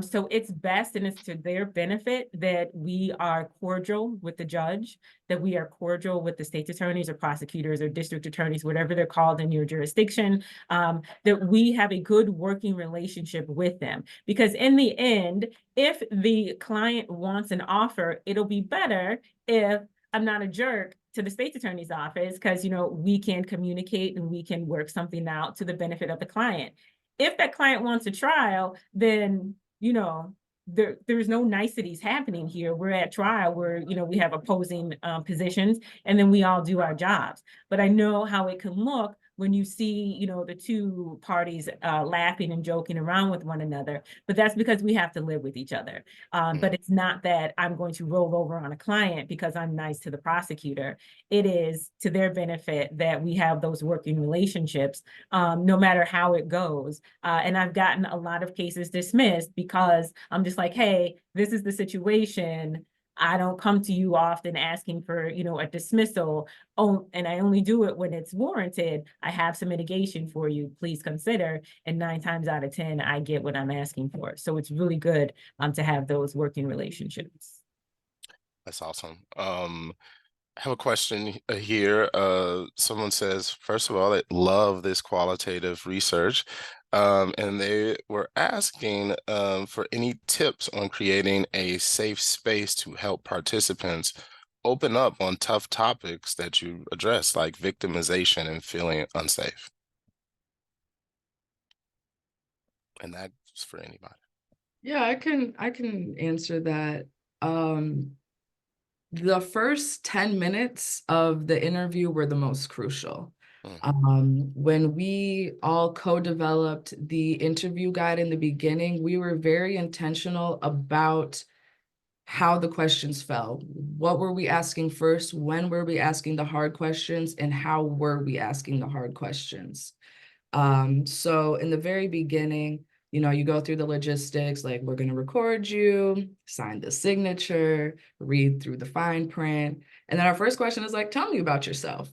E: So it's best and it's to their benefit that we are cordial with the judge, that we are cordial with the state's attorneys or prosecutors or district attorneys, whatever they're called in your jurisdiction, that we have a good working relationship with them. Because in the end, if the client wants an offer, it'll be better if I'm not a jerk to the state's attorney's office because, we can communicate and we can work something out to the benefit of the client. If that client wants a trial, then, there's no niceties happening here. We're at trial where, we have opposing positions and then we all do our jobs. But I know how it can look when you see, the two parties laughing and joking around with one another, but that's because we have to live with each other. But it's not that I'm going to roll over on a client because I'm nice to the prosecutor. It is to their benefit that we have those working relationships, no matter how it goes. And I've gotten a lot of cases dismissed because I'm just like, hey, this is the situation. I don't come to you often asking for, a dismissal. Oh, and I only do it when it's warranted. I have some mitigation for you. Please consider. And 9 times out of 10, I get what I'm asking for. So it's really good to have those working relationships.
A: That's awesome. I have a question here. Someone says, first of all, I love this qualitative research. And they were asking for any tips on creating a safe space to help participants open up on tough topics that you address, like victimization and feeling unsafe. And that's for anybody.
D: Yeah, I can answer that. The first 10 minutes of the interview were the most crucial. When we all co-developed the interview guide in the beginning, we were very intentional about how the questions fell. What were we asking first? When were we asking the hard questions? And how were we asking the hard questions? So in the very beginning, you know, you go through the logistics, like we're going to record you, sign the signature, read through the fine print. And then our first question is like, tell me about yourself.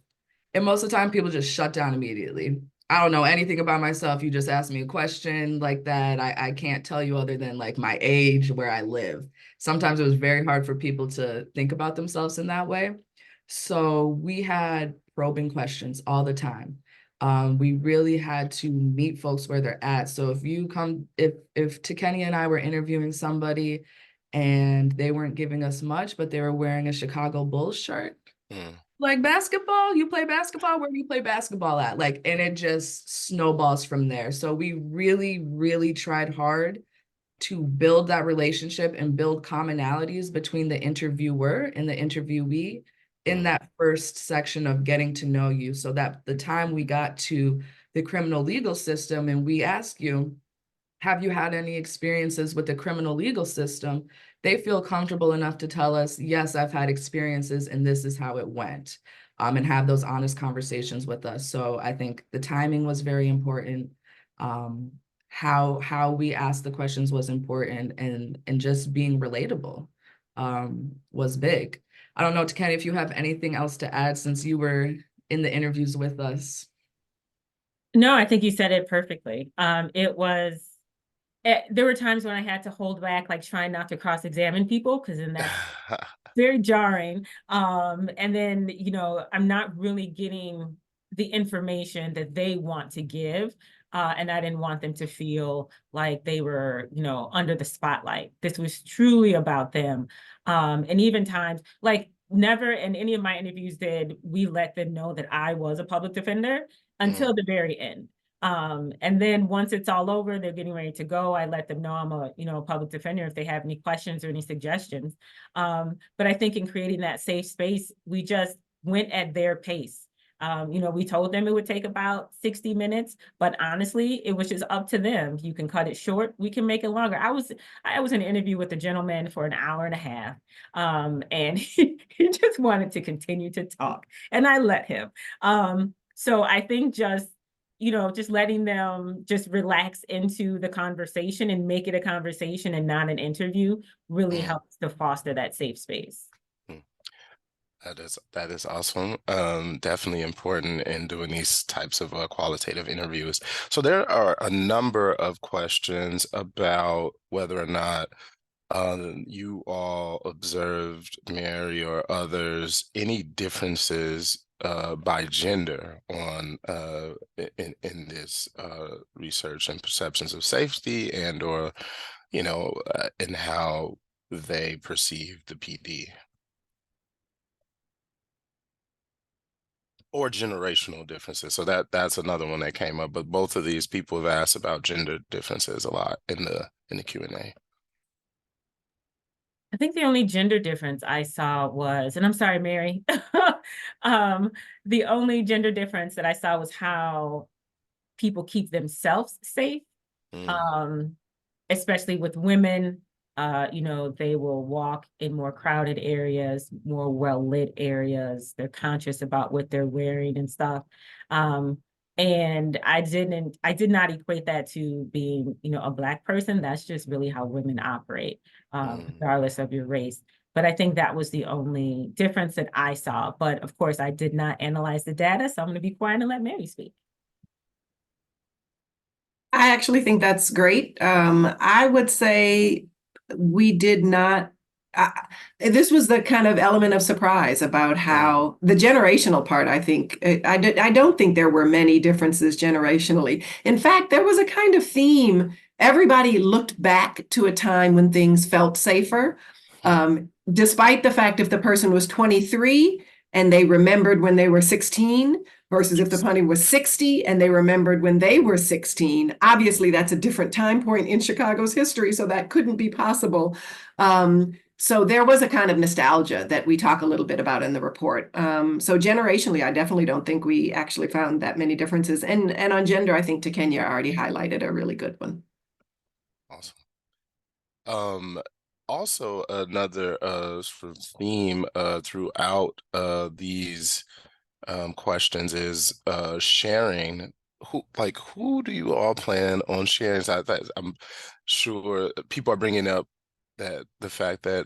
D: And most of the time people just shut down immediately. I don't know anything about myself. You just asked me a question like that. I can't tell you other than like my age, where I live. Sometimes it was very hard for people to think about themselves in that way. So we had probing questions all the time. We really had to meet folks where they're at. So if Tekeni and I were interviewing somebody and they weren't giving us much, but they were wearing a Chicago Bulls shirt, like basketball, you play basketball, where do you play basketball at? Like, and it just snowballs from there. So we really, really tried hard to build that relationship and build commonalities between the interviewer and the interviewee in that first section of getting to know you, so that the time we got to the criminal legal system and we ask you, have you had any experiences with the criminal legal system? They feel comfortable enough to tell us, yes, I've had experiences and this is how it went, and have those honest conversations with us. So I think the timing was very important. How we asked the questions was important, and just being relatable was big. I don't know, Tekeni, if you have anything else to add since you were in the interviews with us.
E: No, I think you said it perfectly. There were times when I had to hold back, like trying not to cross-examine people, because then that's very jarring. And then, you know, I'm not really getting the information that they want to give. And I didn't want them to feel like they were, you know, under the spotlight. This was truly about them. And even times, like never in any of my interviews did we let them know that I was a public defender until the very end. And then once it's all over, they're getting ready to go, I let them know I'm a, you know, public defender if they have any questions or any suggestions. But I think in creating that safe space, we just went at their pace. You know, we told them it would take about 60 minutes, but honestly, it was just up to them. You can cut it short, we can make it longer. I was in an interview with a gentleman for an hour and a half, and he just wanted to continue to talk, and I let him. So I think just, you know, just letting them just relax into the conversation and make it a conversation and not an interview really helps to foster that safe space.
A: That is awesome. Definitely important in doing these types of qualitative interviews. So there are a number of questions about whether or not you all observed, Mary or others, any differences by gender on in this research and perceptions of safety, and or, you know, in how they perceive the PD. Or generational differences. So that's another one that came up. But both of these people have asked about gender differences a lot in the Q&A.
E: I think the only gender difference I saw was, and I'm sorry, Mary, the only gender difference that I saw was how people keep themselves safe, especially with women. You know, they will walk in more crowded areas, more well-lit areas. They're conscious about what they're wearing and stuff. And I did not equate that to being, you know, a Black person. That's just really how women operate, regardless of your race. But I think that was the only difference that I saw. But of course, I did not analyze the data, so I'm going to be quiet and let Mary speak.
C: I actually think that's great. I would say we did not this was the kind of element of surprise about how the generational part, I think, I don't think there were many differences generationally. In fact, there was a kind of theme. Everybody looked back to a time when things felt safer, despite the fact if the person was 23 and they remembered when they were 16, versus if the person was 60 and they remembered when they were 16. Obviously, that's a different time point in Chicago's history, so that couldn't be possible. So there was a kind of nostalgia that we talk a little bit about in the report. So generationally, I definitely don't think we actually found that many differences. And on gender, I think Takenya already highlighted a really good one.
A: Awesome. Also another sort of theme throughout these questions is sharing. Who do you all plan on sharing? So I'm sure people are bringing up that the fact that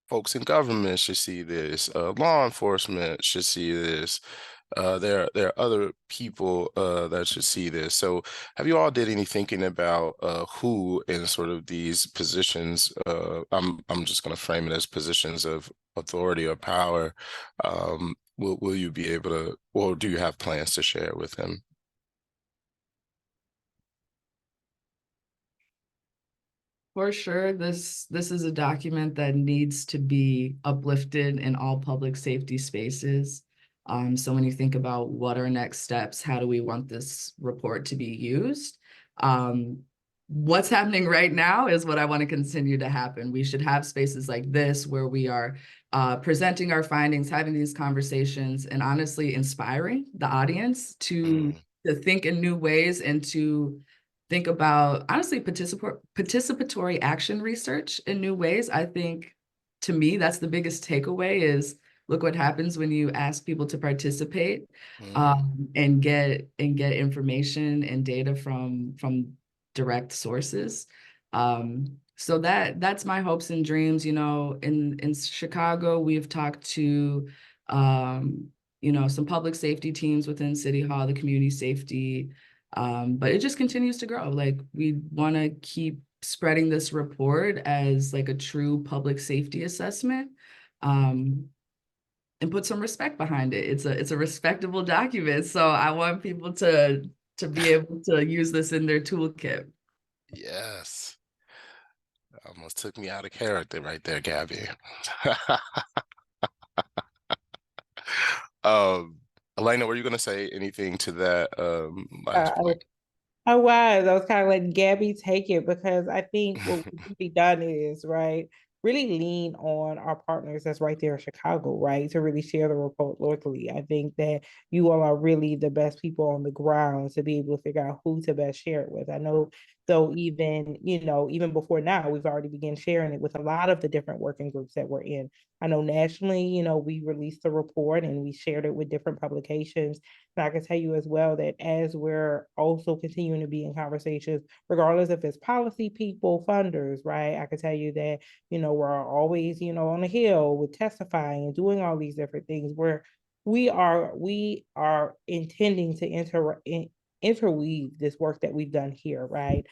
A: folks in government should see this, law enforcement should see this. There are other people that should see this. So have you all did any thinking about who in sort of these positions, I'm just going to frame it as positions of authority or power, will you be able to, or do you have plans to share with him?
D: For sure, this is a document that needs to be uplifted in all public safety spaces. So when you think about what are next steps, how do we want this report to be used? What's happening right now is what I want to continue to happen. We should have spaces like this where we are presenting our findings, having these conversations, and honestly inspiring the audience to think in new ways and to think about, honestly, participatory action research in new ways. I think, to me, that's the biggest takeaway is look what happens when you ask people to participate and get information and data from direct sources. So that's my hopes and dreams. You know, in Chicago, we've talked to you know, some public safety teams within City Hall, the community safety. But it just continues to grow. Like, we want to keep spreading this report as like a true public safety assessment, and put some respect behind it. It's a respectable document. So I want people to be able to use this in their toolkit.
A: Yes. Almost took me out of character right there, Gabby. Elena, were you going to say anything to that last point?
B: I was kind of letting Gabby take it because I think what we've really done is, right, really lean on our partners that's right there in Chicago, right, to really share the report locally. I think that you all are really the best people on the ground to be able to figure out who to best share it with. I know, so even, you know, even before now, we've already begun sharing it with a lot of the different working groups that we're in. I know nationally, you know, we released the report and we shared it with different publications. And I can tell you as well that as we're also continuing to be in conversations, regardless if it's policy people, funders, right? I can tell you that, you know, we're always, you know, on the Hill with testifying and doing all these different things where we are intending to interweave this work that we've done here, right?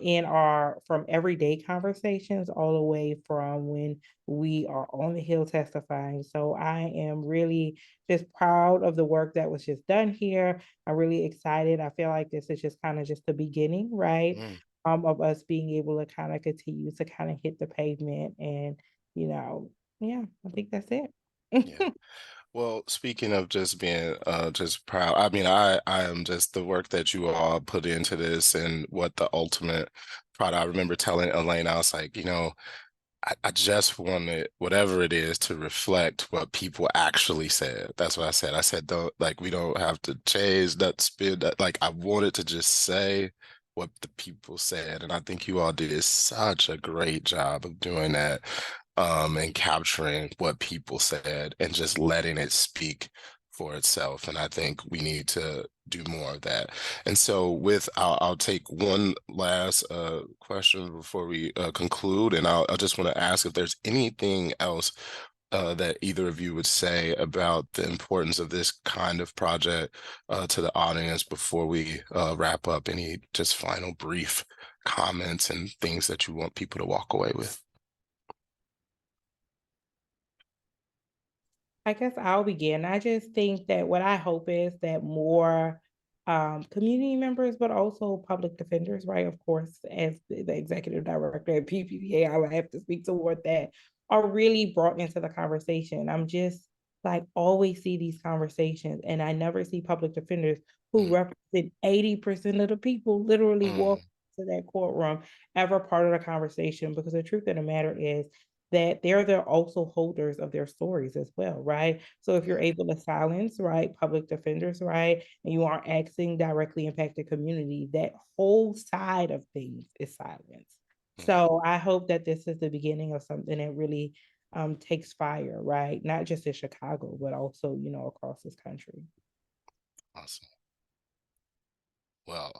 B: In our from everyday conversations all the way from when we are on the Hill testifying. So I am really just proud of the work that was just done here. I'm really excited. I feel like this is just kind of just the beginning, right? Of us being able to kind of continue to kind of hit the pavement and, you know, yeah, I think that's it.
A: Yeah. Well, speaking of just being just proud, I mean, I am just the work that you all put into this and what the ultimate product. I remember telling Elaine, I was like, you know, I just wanted whatever it is to reflect what people actually said. That's what I said. I said, don't, like, we don't have to change that spin. That, like, I wanted to just say what the people said. And I think you all did such a great job of doing that, and capturing what people said and just letting it speak for itself. And I think we need to do more of that. And so I'll take one last question before we conclude. And I just want to ask if there's anything else that either of you would say about the importance of this kind of project to the audience before we wrap up. Any just final brief comments and things that you want people to walk away with?
B: I guess I'll begin. I just think that what I hope is that more community members, but also public defenders, right? Of course, as the executive director at PPDA, I would have to speak toward that, are really brought into the conversation. I'm just like always see these conversations, and I never see public defenders who represent 80% of the people literally walk to that courtroom ever part of the conversation, because the truth of the matter is that they're also holders of their stories as well, right? So if you're able to silence, right, public defenders, right, and you aren't acting directly impacted community, that whole side of things is silenced. So I hope that this is the beginning of something that really takes fire, right? Not just in Chicago, but also, you know, across this country.
A: Awesome. Well,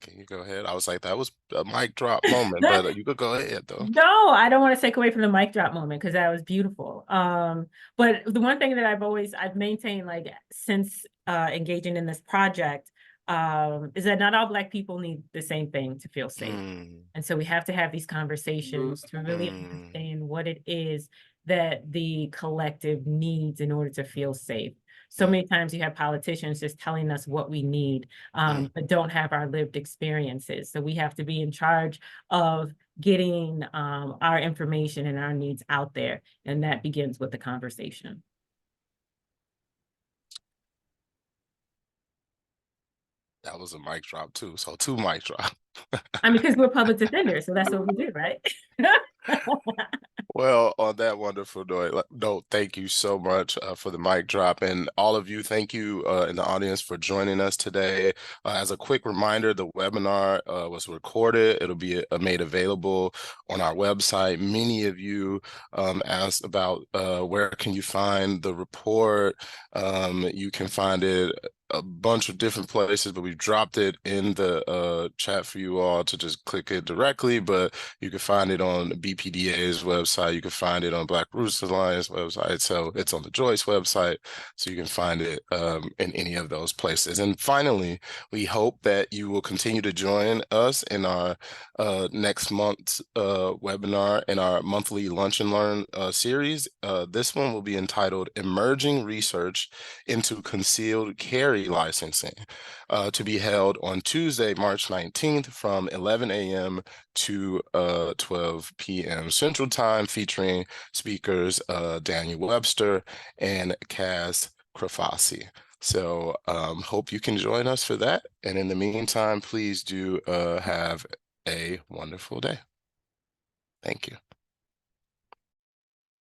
A: can you go ahead? I was like, that was a mic drop moment, but you could go ahead though.
E: No, I don't want to take away from the mic drop moment because that was beautiful. But the one thing that I've maintained like since engaging in this project is that not all Black people need the same thing to feel safe. And so we have to have these conversations to really understand what it is that the collective needs in order to feel safe. So many times you have politicians just telling us what we need, but don't have our lived experiences. So we have to be in charge of getting our information and our needs out there. And that begins with the conversation.
A: That was a mic drop too. So 2 mic drop.
E: I mean, because we're public defenders, so that's what we do, right?
A: Well, on that wonderful note, thank you so much for the mic drop. And all of you, thank you in the audience for joining us today. As a quick reminder, the webinar was recorded. It'll be made available on our website. Many of you asked about where can you find the report. You can find it a bunch of different places, but we've dropped it in the chat for you all to just click it directly. But you can find it on BPDA's website. You can find it on Black Roots Alliance website. So it's on the Joyce website. So you can find it in any of those places. And finally, we hope that you will continue to join us in our next month's webinar in our monthly Lunch and Learn series. This one will be entitled Emerging Research into Concealed Carry Licensing, to be held on Tuesday, March 19th from 11 a.m. to 12 p.m. Central Time, featuring speakers Daniel Webster and Kaz Krafasi. So hope you can join us for that. And in the meantime, please do have a wonderful day. Thank you.